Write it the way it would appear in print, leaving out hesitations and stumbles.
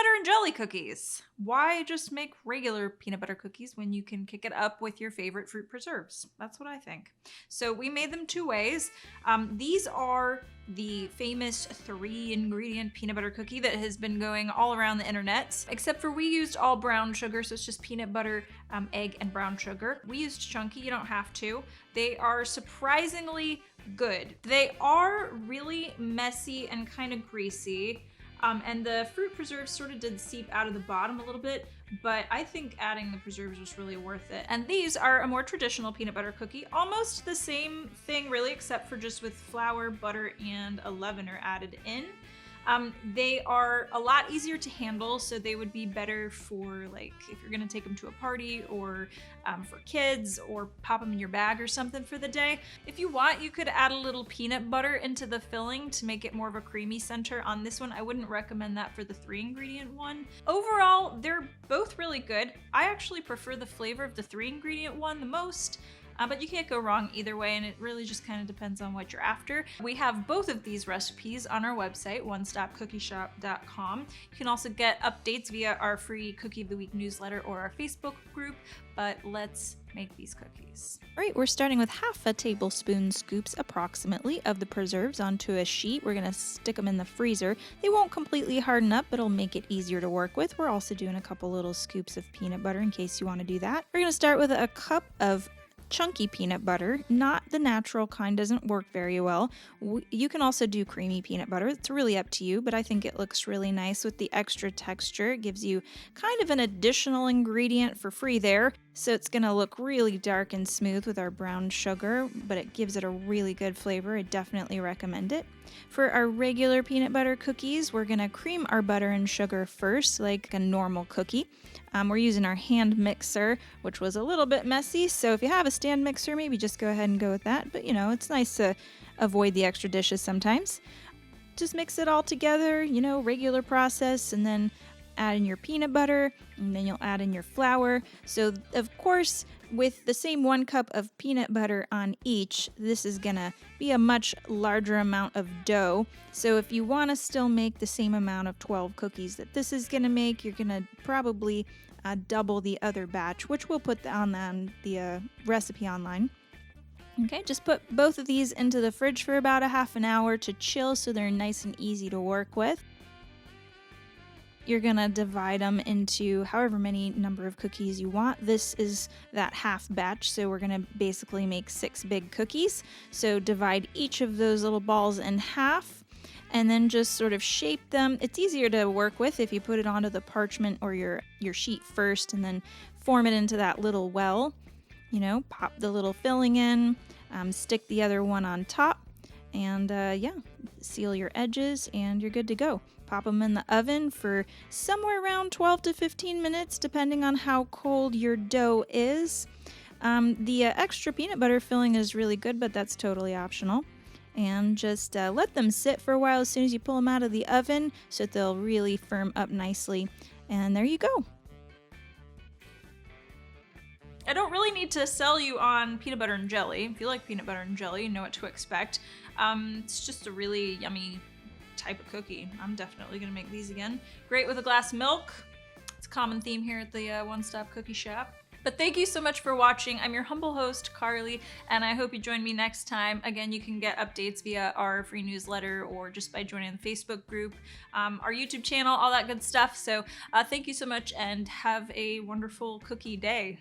butter and jelly cookies. Why just make regular peanut butter cookies when you can kick it up with your favorite fruit preserves? That's what I think. So we made them two ways. These are the famous 3-ingredient peanut butter cookie that has been going all around the internet, except for we used all brown sugar, so it's just peanut butter, egg, and brown sugar. We used chunky, you don't have to. They are surprisingly good. They are really messy and kind of greasy. And the fruit preserves sort of did seep out of the bottom a little bit, but I think adding the preserves was really worth it. And these are a more traditional peanut butter cookie, almost the same thing really, except for just with flour, butter, and a leavener added in. They are a lot easier to handle, so they would be better for like if you're gonna take them to a party or for kids, or pop them in your bag or something for the day. If you want, you could add a little peanut butter into the filling to make it more of a creamy center on this one. I wouldn't recommend that for the 3-ingredient one. Overall, they're both really good. I actually prefer the flavor of the 3-ingredient one the most. But you can't go wrong either way, and it really just kind of depends on what you're after. We have both of these recipes on our website, onestopcookieshop.com. You can also get updates via our free Cookie of the Week newsletter or our Facebook group, but let's make these cookies. All right, we're starting with half a tablespoon scoops approximately of the preserves onto a sheet. We're gonna stick them in the freezer. They won't completely harden up, but it'll make it easier to work with. We're also doing a couple little scoops of peanut butter in case you want to do that. We're gonna start with a cup of chunky peanut butter, not the natural kind, doesn't work very well. You can also do creamy peanut butter. It's really up to you, but I think it looks really nice with the extra texture. It gives you kind of an additional ingredient for free there. So it's gonna look really dark and smooth with our brown sugar, but it gives it a really good flavor. I definitely recommend it. For our regular peanut butter cookies, we're gonna cream our butter and sugar first, like a normal cookie. We're using our hand mixer, which was a little bit messy, so if you have a stand mixer, maybe just go ahead and go with that. But you know, it's nice to avoid the extra dishes sometimes. Just mix it all together, you know, regular process, and then add in your peanut butter, and then you'll add in your flour. So of course, with the same 1 cup of peanut butter on each, this is gonna be a much larger amount of dough. So if you want to still make the same amount of 12 cookies that this is gonna make, you're gonna probably double the other batch, which we'll put on the recipe online. Okay, just put both of these into the fridge for about a half an hour to chill so they're nice and easy to work with. You're gonna divide them into however many number of cookies you want. This is that half batch, so we're gonna basically make 6 big cookies. So divide each of those little balls in half, and then just sort of shape them. It's easier to work with if you put it onto the parchment or your sheet first, and then form it into that little well. You know, pop the little filling in, stick the other one on top, and yeah, seal your edges, and you're good to go. Pop them in the oven for somewhere around 12 to 15 minutes, depending on how cold your dough is. The extra peanut butter filling is really good, but that's totally optional. And just let them sit for a while as soon as you pull them out of the oven so that they'll really firm up nicely. And there you go. I don't really need to sell you on peanut butter and jelly. If you like peanut butter and jelly, you know what to expect. It's just a really yummy type of cookie. I'm definitely gonna make these again. Great with a glass of milk. It's a common theme here at the One Stop Cookie Shop. But thank you so much for watching. I'm your humble host, Carly, and I hope you join me next time. Again, you can get updates via our free newsletter or just by joining the Facebook group, our YouTube channel, all that good stuff. So thank you so much, and have a wonderful cookie day.